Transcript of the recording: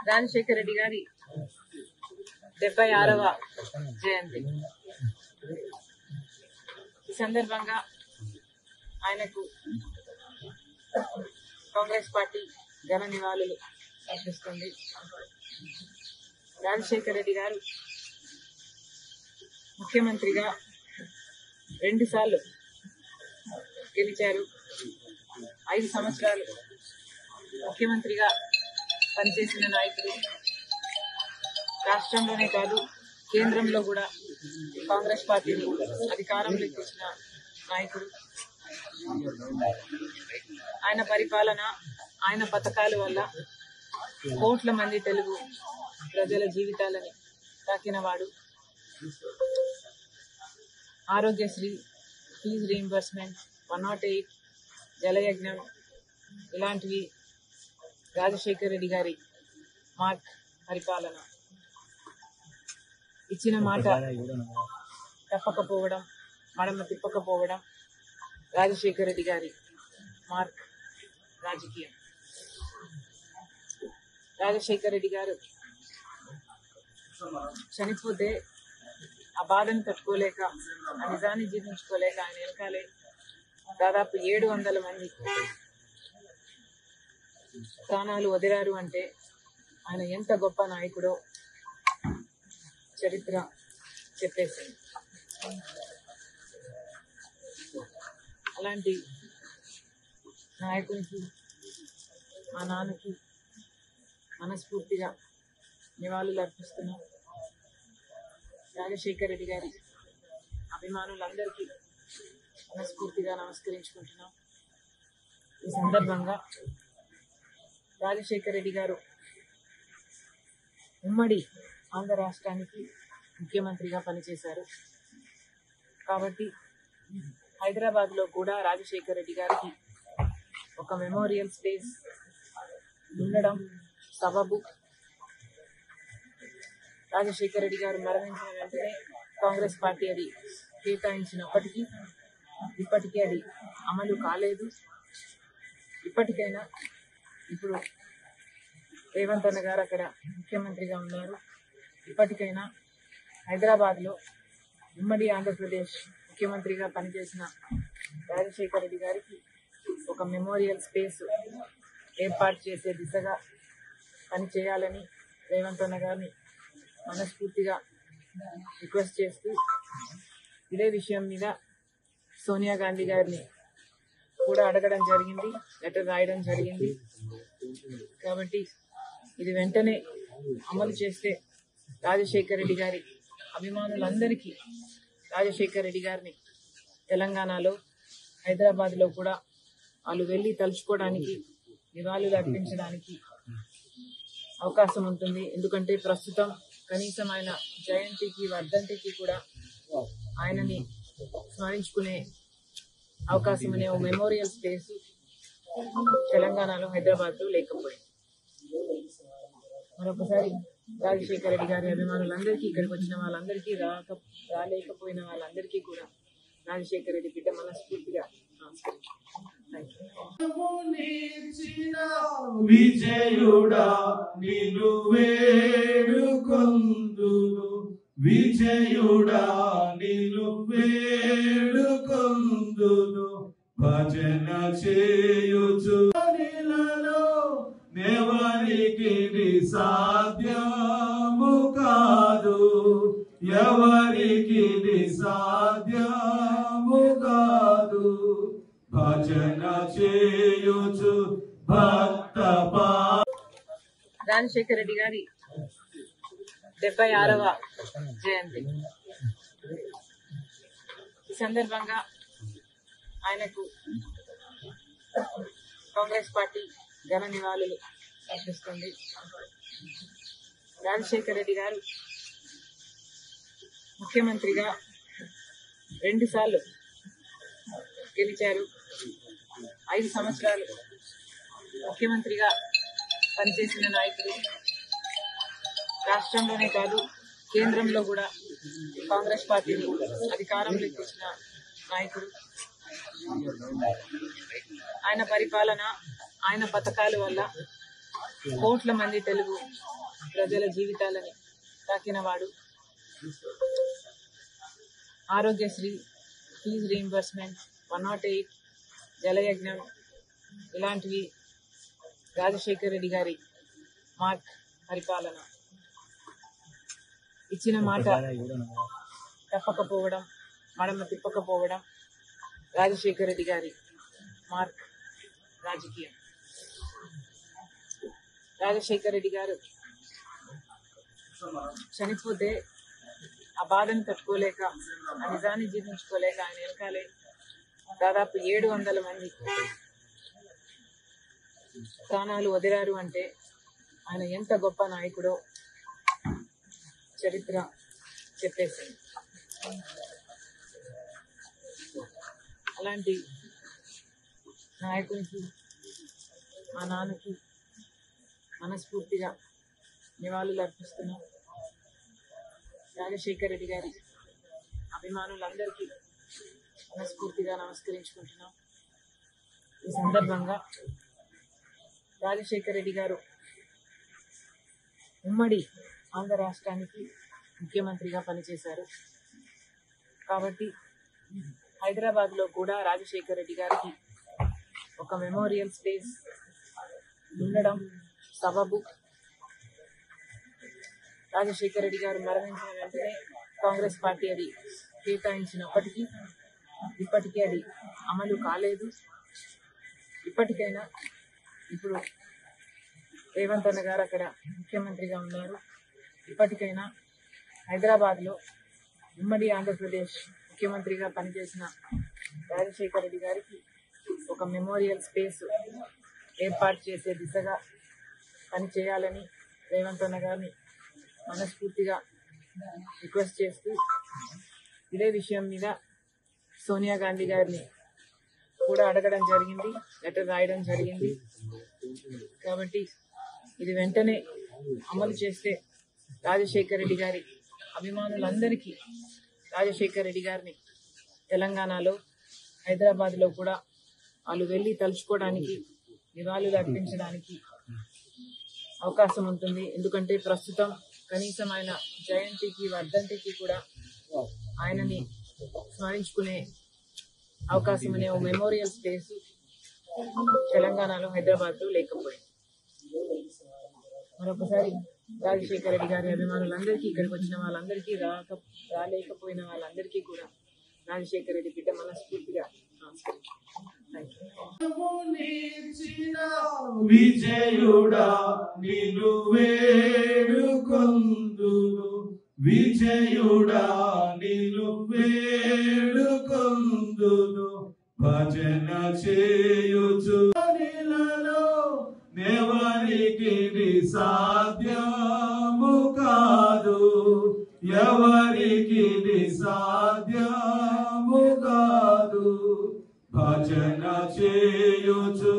రాజశేఖర రెడ్డి గారి 76వ జయంతి. ఈ సందర్భంగా ఆయనకు కాంగ్రెస్ పార్టీ ఘన నివాళులు అర్పిస్తుంది. రాజశేఖర రెడ్డి గారు ముఖ్యమంత్రిగా 2 సార్లు గెలిచారు. 5 సంవత్సరాలు ముఖ్యమంత్రిగా పనిచేసిన నాయకుడు. రాష్ట్రంలోనే కాదు కేంద్రంలో కూడా కాంగ్రెస్ పార్టీని అధికారంలోకి తెచ్చిన నాయకుడు. ఆయన పరిపాలన, ఆయన పథకాల వల్ల కోట్ల మంది తెలుగు ప్రజల జీవితాలని తాకినవాడు. ఆరోగ్యశ్రీ, ఫీజు రీయింబర్స్మెంట్, 108, జలయజ్ఞం ఇలాంటివి రాజశేఖర రెడ్డి గారి మార్క్ పరిపాలన. ఇచ్చిన మాట తప్పకపోవడం, మడమ తిప్పకపోవడం రాజశేఖర రెడ్డి గారి మార్క్ రాజకీయం. రాజశేఖర రెడ్డి గారు చనిపోతే ఆ బాధను తట్టుకోలేక, ఆ నిజాన్ని జీర్ణించుకోలేక ఆయన వెనకాలే దాదాపు 700 మంది ప్రాణాలు వదిలారు. అంటే ఆయన ఎంత గొప్ప నాయకుడో చరిత్ర చెప్పేసింది. అలాంటి నాయకునికి, మా నాన్నకి మనస్ఫూర్తిగా నివాళులు అర్పిస్తున్నాం. రాజశేఖర రెడ్డి గారి అభిమానులందరికీ మనస్ఫూర్తిగా నమస్కరించుకుంటున్నాం. ఈ సందర్భంగా రాజశేఖర రెడ్డి గారు ఉమ్మడి ఆంధ్ర రాష్ట్రానికి ముఖ్యమంత్రిగా పనిచేశారు. కాబట్టి హైదరాబాద్లో కూడా రాజశేఖర రెడ్డి గారికి ఒక మెమోరియల్ స్పేస్ ఉండడం సబబు. రాజశేఖర రెడ్డి గారు మరణించిన వెంటనే కాంగ్రెస్ పార్టీ అది కేటాయించినప్పటికీ ఇప్పటికీ అది అమలు కాలేదు. ఇప్పటికైనా ఇప్పుడు రేవంత్ అన్న గారు అక్కడ ముఖ్యమంత్రిగా ఉన్నారు. ఇప్పటికైనా హైదరాబాద్లో ఉమ్మడి ఆంధ్రప్రదేశ్ ముఖ్యమంత్రిగా పనిచేసిన రాజశేఖర రెడ్డి గారికి ఒక మెమోరియల్ స్పేస్ ఏర్పాటు చేసే దిశగా పనిచేయాలని రేవంత్ అన్న గారిని మనస్ఫూర్తిగా రిక్వెస్ట్ చేస్తూ, ఇదే విషయం మీద సోనియా గాంధీ గారిని కూడా అడగడం జరిగింది, లెటర్ రాయడం జరిగింది. కాబట్టి ఇది వెంటనే అమలు చేస్తే రాజశేఖర రెడ్డి గారి అభిమానులందరికీ రాజశేఖర రెడ్డి గారిని తెలంగాణలో, హైదరాబాద్లో కూడా వాళ్ళు వెళ్ళి తలుచుకోవడానికి, నివాళులు అర్పించడానికి అవకాశం ఉంటుంది. ఎందుకంటే ప్రస్తుతం కనీసం ఆయన జయంతికి, వర్ధంతికి కూడా ఆయనని స్మరించుకునే అవకాశం అనే మెమోరియల్ స్పేస్ తెలంగాణలో, హైదరాబాద్లో లేకపోయింది. మరొకసారి రాజశేఖర రెడ్డి గారి అభిమానులందరికీ, ఇక్కడికి వచ్చిన వాళ్ళందరికీ, రాలేకపోయిన వాళ్ళందరికీ కూడా రాజశేఖర రెడ్డి బిడ్డ మనస్ఫూర్తిగా విజయుడా నిన్ను వేడుకొందును, విజయుడా నిన్ను వేడుకొందును, భజన చేయుచు ఎవరికి సాధ్యము కాదు, ఎవరికి సాధ్యము కాదు, భజన చేయుచు భక్త. రాజశేఖర రెడ్డి గారి 76వ జయంతి. ఈ సందర్భంగా ఆయనకు కాంగ్రెస్ పార్టీ ఘన నివాళులు అర్పిస్తుంది. రాజశేఖర రెడ్డి గారు ముఖ్యమంత్రిగా 2 సార్లు గెలిచారు. 5 సంవత్సరాలు ముఖ్యమంత్రిగా పనిచేసిన నాయకుడు. రాష్ట్రంలోనే కాదు కేంద్రంలో కూడా కాంగ్రెస్ పార్టీని అధికారంలోకి తెచ్చిన నాయకుడు. ఆయన పరిపాలన, ఆయన పథకాల వల్ల కోట్ల మంది తెలుగు ప్రజల జీవితాలని తాకినవాడు. ఆరోగ్యశ్రీ, ఫీజు రీయింబర్స్మెంట్, 108, జలయజ్ఞం ఇలాంటివి రాజశేఖర రెడ్డి గారి మార్క్ పరిపాలన. ఇచ్చిన మాట తప్పకపోవడం, మడమ తిప్పకపోవడం రాజశేఖర రెడ్డి గారి మార్క్ రాజకీయం. రాజశేఖర రెడ్డి గారు చనిపోతే ఆ బాధను తట్టుకోలేక, ఆ నిజాన్ని జీర్ణించుకోలేక ఆయన వెనకాలే దాదాపు 700 మంది ప్రాణాలు వదిలారు అంటే ఆయన ఎంత గొప్ప నాయకుడో చరిత్ర చెప్పేసింది. అలాంటి నాయకునికి, మా నాన్నకి మనస్ఫూర్తిగా నివాళులు అర్పిస్తున్నాం. రాజశేఖర రెడ్డి గారి అభిమానులందరికీ మనస్ఫూర్తిగా నమస్కరించుకుంటున్నాం. ఈ సందర్భంగా రాజశేఖర రెడ్డి గారు ఉమ్మడి ఆంధ్ర రాష్ట్రానికి ముఖ్యమంత్రిగా పనిచేశారు. కాబట్టి హైదరాబాద్లో కూడా రాజశేఖర రెడ్డి గారికి ఒక మెమోరియల్ స్పేస్ ఉండడం సబబు. రాజశేఖర రెడ్డి గారు మరణించిన వెంటనే కాంగ్రెస్ పార్టీ అది కేటాయించినప్పటికీ ఇప్పటికీ అది అమలు కాలేదు. ఇప్పటికైనా ఇప్పుడు రేవంత్ అన్న గారు అక్కడ ముఖ్యమంత్రిగా ఉన్నారు. ఇప్పటికైనా హైదరాబాద్లో ఉమ్మడి ఆంధ్రప్రదేశ్ ముఖ్యమంత్రిగా పనిచేసిన రాజశేఖర రెడ్డి గారికి ఒక మెమోరియల్ స్పేస్ ఏర్పాటు చేసే దిశగా పనిచేయాలని రేవంత్ అన్న గారిని మనస్ఫూర్తిగా రిక్వెస్ట్ చేస్తూ, ఇదే విషయం మీద సోనియా గాంధీ గారిని కూడా అడగడం జరిగింది, లెటర్ రాయడం జరిగింది. కాబట్టి ఇది వెంటనే అమలు చేస్తే రాజశేఖర రెడ్డి గారి అభిమానులందరికీ రాజశేఖర రెడ్డి గారిని తెలంగాణలో, హైదరాబాద్లో కూడా వాళ్ళు వెళ్ళి తలుచుకోవడానికి, నివాళులు అర్పించడానికి అవకాశం ఉంటుంది. ఎందుకంటే ప్రస్తుతం కనీసం ఆయన జయంతికి, వర్ధంతికి కూడా ఆయనని స్మరించుకునే అవకాశం అనే ఓ మెమోరియల్ స్పేస్ తెలంగాణలో, హైదరాబాద్లో లేకపోయింది. మరొకసారి రాజశేఖర రెడ్డి గారి అభిమానులందరికీ, ఇక్కడికి వచ్చిన వాళ్ళందరికీ, రాలేకపోయిన వాళ్ళందరికీ కూడా రాజశేఖర రెడ్డి బిడ్డ మనస్ఫూర్తిగా విజయుడా నిన్ను వేడుకొందును, విజయుడా నిన్ను వేడుకొందును, భజన చేయుచు ఎవరికి సాధ్యము కాదు, ఎవరికి సాధ్యము కాదు, భజన చేయుచు